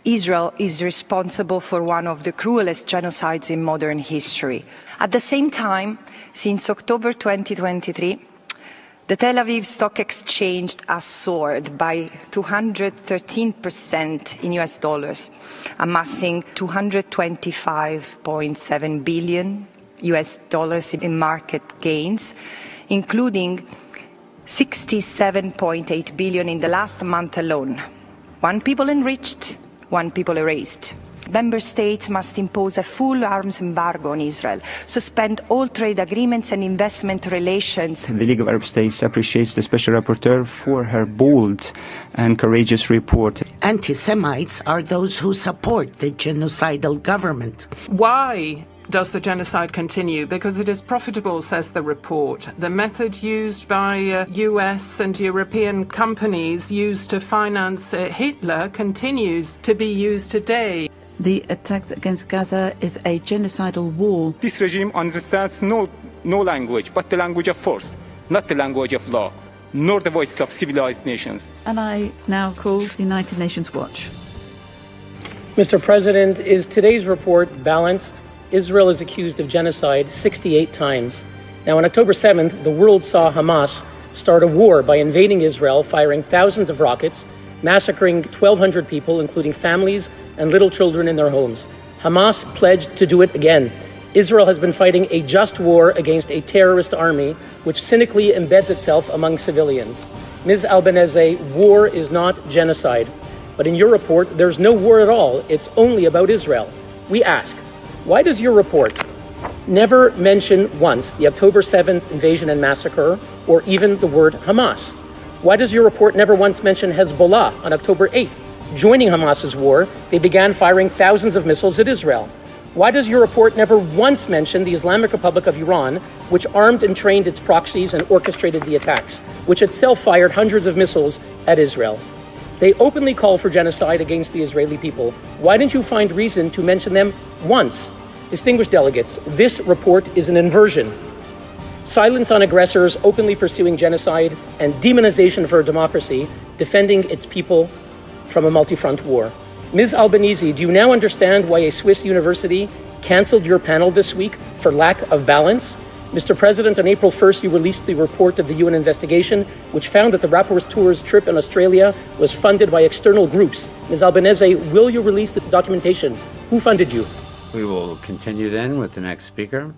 Israel is responsible for one of the cruelest genocides in modern history. At the same time, since October 2023, the Tel Aviv Stock Exchange has soared by 213% in US dollars, amassing $225.7 billion US dollars in market gains, including 67.8 billion in the last month alone. One people enriched, one people erased. Member states must impose a full arms embargo on Israel, suspend all trade agreements and investment relations. The League of Arab States appreciates the Special Rapporteur for her bold and courageous report. Anti-Semites are those who support the genocidal government. Why does the genocide continue? Because it is profitable, says the report. The method used by US and European companies used to finance Hitler continues to be used today. The attacks against Gaza is a genocidal war. This regime understands no language but the language of force, not the language of law, nor the voice of civilized nations. And I now call the United Nations Watch. Mr. President, is today's report balanced? Israel is accused of genocide 68 times. Now, on October 7th, the world saw Hamas start a war by invading Israel, firing thousands of rockets, massacring 1,200 people, including families and little children in their homes. Hamas pledged to do it again. Israel has been fighting a just war against a terrorist army, which cynically embeds itself among civilians. Ms. Albanese, war is not genocide. But in your report, there's no war at all. It's only about Israel. We ask, why does your report never mention once the October 7th invasion and massacre, or even the word Hamas? Why does your report never once mention Hezbollah on October 8th? Joining Hamas's war, they began firing thousands of missiles at Israel. Why does your report never once mention the Islamic Republic of Iran, which armed and trained its proxies and orchestrated the attacks, which itself fired hundreds of missiles at Israel? They openly call for genocide against the Israeli people. Why didn't you find reason to mention them once? Distinguished delegates, this report is an inversion. Silence on aggressors openly pursuing genocide, and demonization of our democracy, defending its people from a multi-front war. Ms. Albanese, do you now understand why a Swiss university canceled your panel this week for lack of balance? Mr. President, on April 1st, you released the report of the UN investigation, which found that the Rapporteur's trip in Australia was funded by external groups. Ms. Albanese, will you release the documentation? Who funded you? We will continue then with the next speaker.